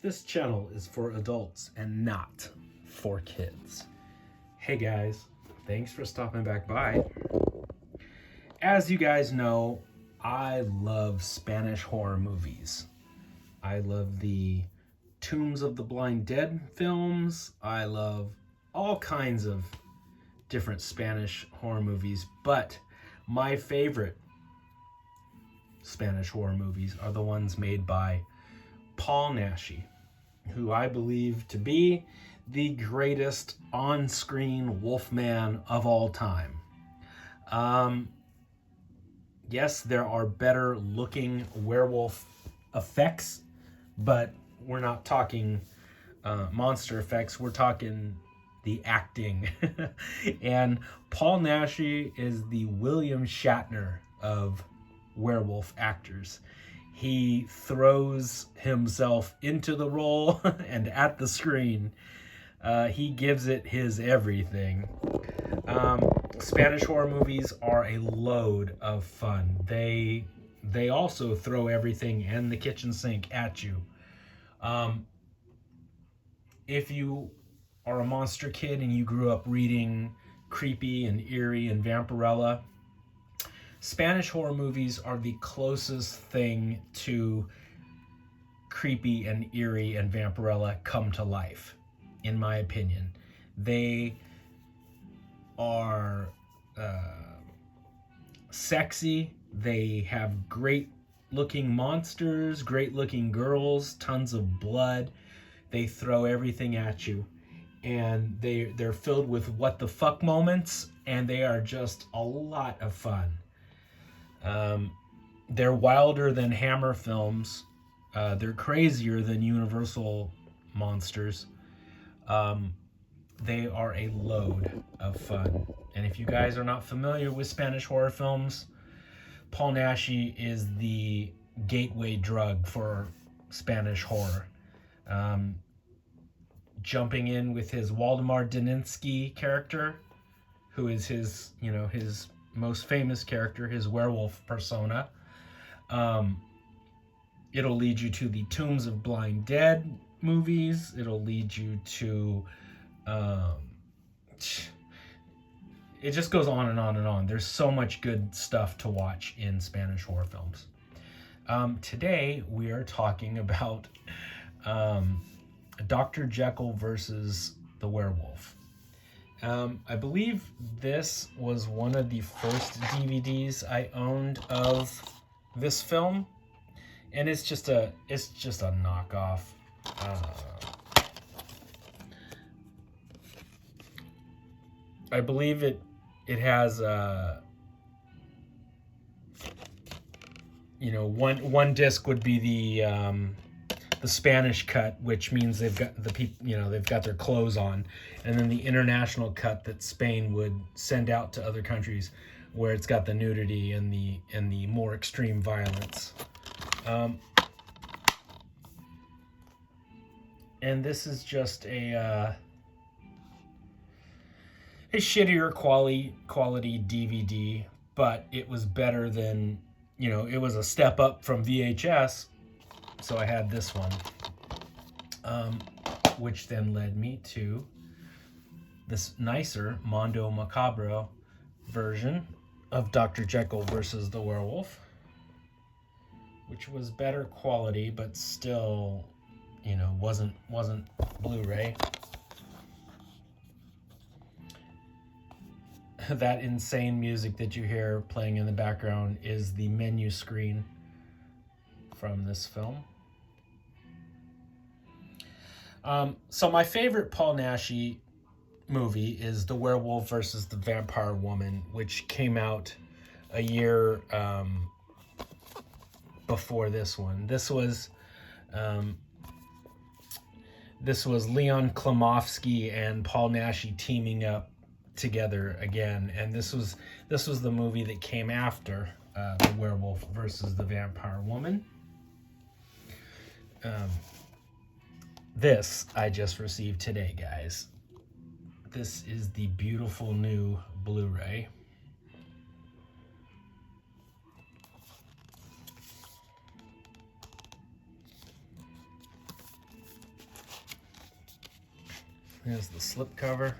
This channel is for adults and not for kids. Hey guys, thanks for stopping back by. As you guys know, I love Spanish horror movies. I love the Tombs of the Blind Dead films. I love all kinds of different Spanish horror movies, but my favorite Spanish horror movies are the ones made by Paul Naschy, who I believe to be the greatest on-screen wolfman of all time. Yes, there are better looking werewolf effects, but we're not talking monster effects. We're talking the acting. And Paul Naschy is the William Shatner of werewolf actors. He throws himself into the role and at the screen. He gives it his everything. Spanish horror movies are a load of fun. They also throw everything and the kitchen sink at you. If you are a monster kid and you grew up reading Creepy and Eerie and Vampirella, Spanish horror movies are the closest thing to Creepy and Eerie and Vampirella come to life, in my opinion. They are sexy. They have great looking monsters, great looking girls, tons of blood. They throw everything at you, and they're filled with what the fuck moments, and they are just a lot of fun. They're wilder than Hammer films. They're crazier than Universal monsters. They are a load of fun. And if you guys are not familiar with Spanish horror films, Paul Naschy is the gateway drug for Spanish horror. Jumping in with his Waldemar Daninsky character, who is his most famous character, his werewolf persona. It'll lead you to the Tombs of Blind Dead movies. It'll lead you to it just goes on and on and on. There's so much good stuff to watch in Spanish horror films. Today we are talking about Dr. Jekyll versus the Werewolf. I believe this was one of the first DVDs I owned of this film, and it's just a knockoff. I believe it has one disc would be the Spanish cut, which means they've got the people, they've got their clothes on, and then the international cut that Spain would send out to other countries, where it's got the nudity and the more extreme violence. And this is just a shittier quality DVD, but it was better than, it was a step up from VHS. So I had this one, which then led me to this nicer Mondo Macabro version of Dr. Jekyll versus the Werewolf, which was better quality, but still, wasn't Blu-ray. That insane music that you hear playing in the background is the menu screen from this film. So my favorite Paul Naschy movie is The Werewolf versus the Vampire Woman, which came out a year before this one. This was Leon Klimovsky and Paul Naschy teaming up together again, and this was the movie that came after The Werewolf versus the Vampire Woman. This I just received today, guys. This is the beautiful new Blu-ray. There's the slipcover.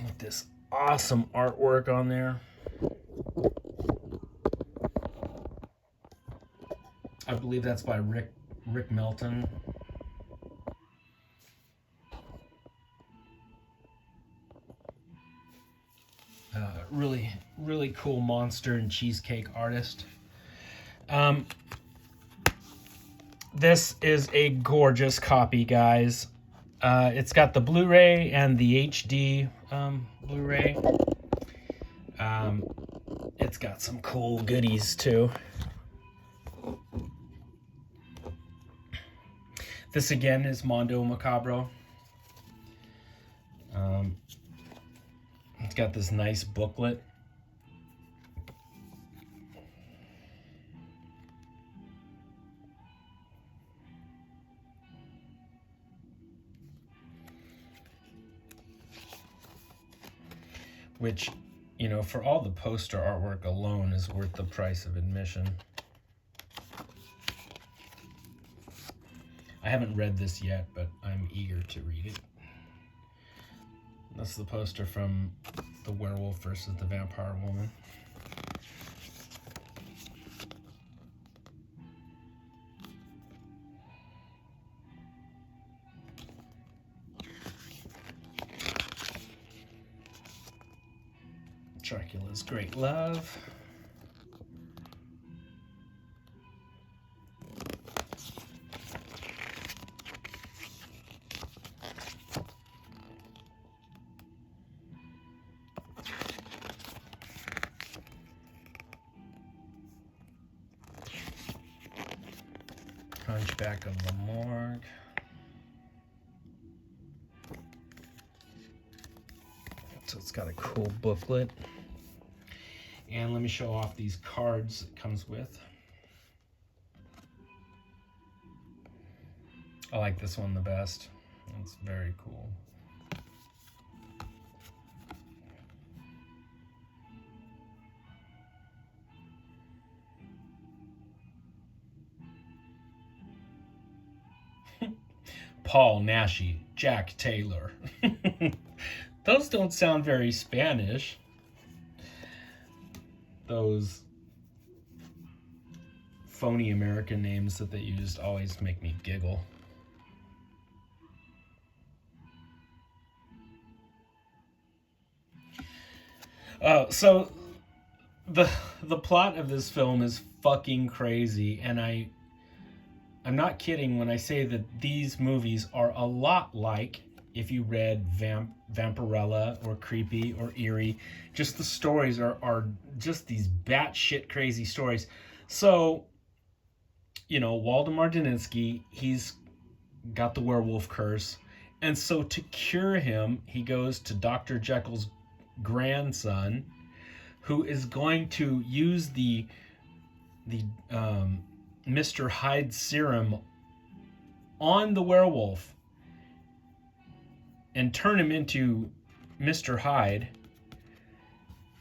With this awesome artwork on there. I believe that's by Rick Melton. Really cool monster and cheesecake artist. This is a gorgeous copy, guys. It's got the Blu-ray and the HD Blu-ray. It's got some cool goodies too. This again is Mondo Macabro. It's got this nice booklet. Which, you know, for all the poster artwork alone is worth the price of admission. I haven't read this yet, but I'm eager to read it. That's the poster from The Werewolf versus the Vampire Woman. Dracula's Great Love. Hunchback of the Morgue. So it's got a cool booklet. And let me show off these cards it comes with. I like this one the best. It's very cool. Paul Naschy, Jack Taylor. Those don't sound very Spanish. Those phony American names that they used always make me giggle. So the plot of this film is fucking crazy, and I'm not kidding when I say that these movies are a lot like if you read Vampirella or Creepy or Eerie. Just the stories are just these batshit crazy stories. So, you know, Waldemar Daninsky, he's got the werewolf curse. And so to cure him, he goes to Dr. Jekyll's grandson, who is going to use the Mr. Hyde serum on the werewolf and turn him into Mr. Hyde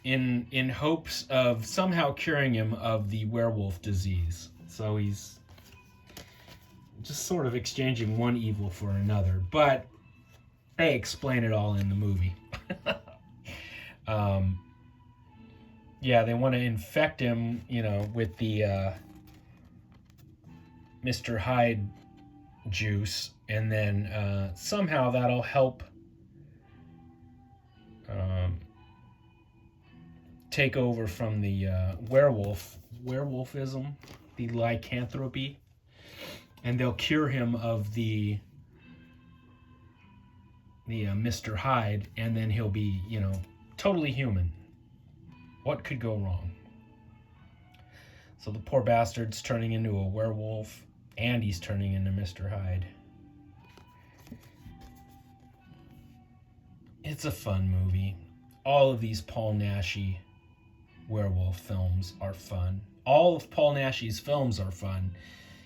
in hopes of somehow curing him of the werewolf disease. So he's just sort of exchanging one evil for another, but they explain it all in the movie. Yeah, they want to infect him, you know, with the Mr. Hyde juice, and then somehow that'll help take over from the werewolfism, the lycanthropy, and they'll cure him of the Mr. Hyde, and then he'll be, you know, totally human. What could go wrong? So the poor bastard's turning into a werewolf, and he's turning into Mr. Hyde. It's a fun movie. All of these Paul Naschy werewolf films are fun. All of Paul Naschy's films are fun,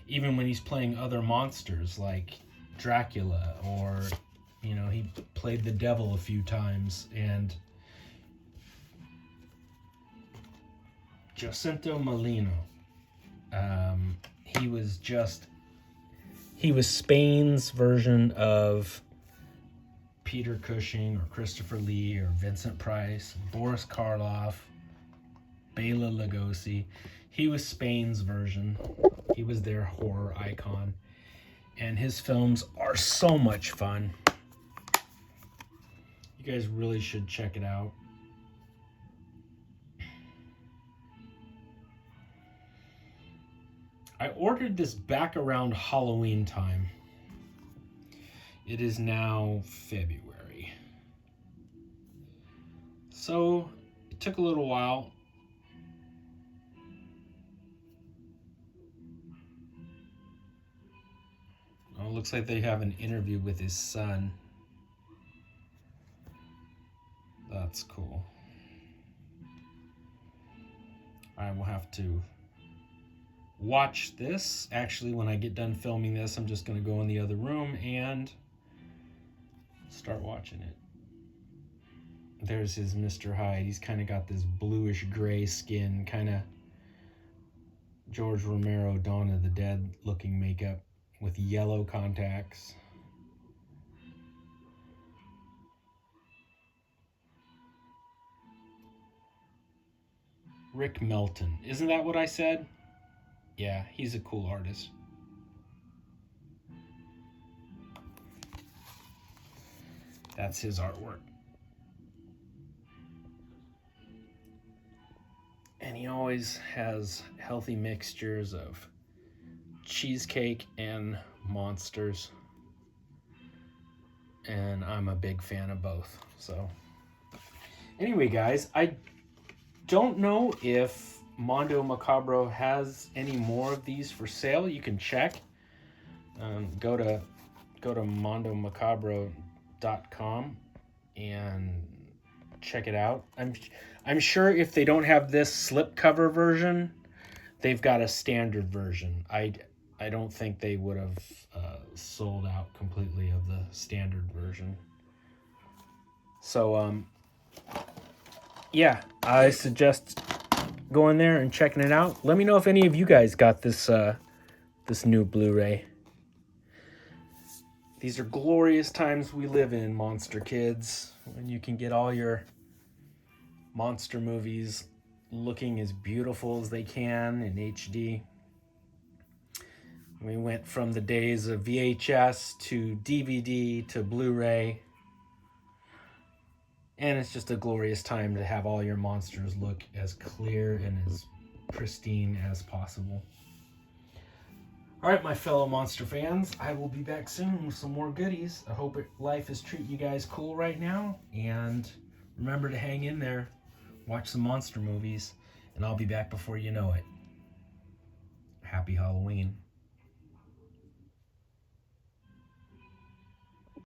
even when he's playing other monsters like Dracula, or, you know, he played the devil a few times, and Jacinto Molino. He was Spain's version of Peter Cushing or Christopher Lee or Vincent Price, Boris Karloff, Bela Lugosi. He was Spain's version. He was their horror icon. And his films are so much fun. You guys really should check it out. I ordered this back around Halloween time. It is now February. So it took a little while. Oh, it looks like they have an interview with his son. That's cool. I will have to watch this. Actually, when I get done filming this, I'm just going to go in the other room and start watching it. There's his Mr. Hyde. He's kind of got this bluish gray skin, kind of George Romero, Dawn of the Dead looking makeup with yellow contacts. Rick Melton. Isn't that what I said? Yeah, he's a cool artist. That's his artwork. And he always has healthy mixtures of cheesecake and monsters. And I'm a big fan of both. So anyway, guys, I don't know if Mondo Macabro has any more of these for sale. You can check. Go to mondomacabro.com and check it out. I'm sure if they don't have this slipcover version, they've got a standard version. I don't think they would have sold out completely of the standard version. So yeah, I suggest going there and checking it out. Let me know if any of you guys got this this new Blu-ray. These are glorious times we live in, monster kids, when you can get all your monster movies looking as beautiful as they can in HD. We went from the days of VHS to DVD to Blu-ray. And it's just a glorious time to have all your monsters look as clear and as pristine as possible. All right, my fellow monster fans, I will be back soon with some more goodies. I hope life is treating you guys cool right now. And remember to hang in there, watch some monster movies, and I'll be back before you know it. Happy Halloween.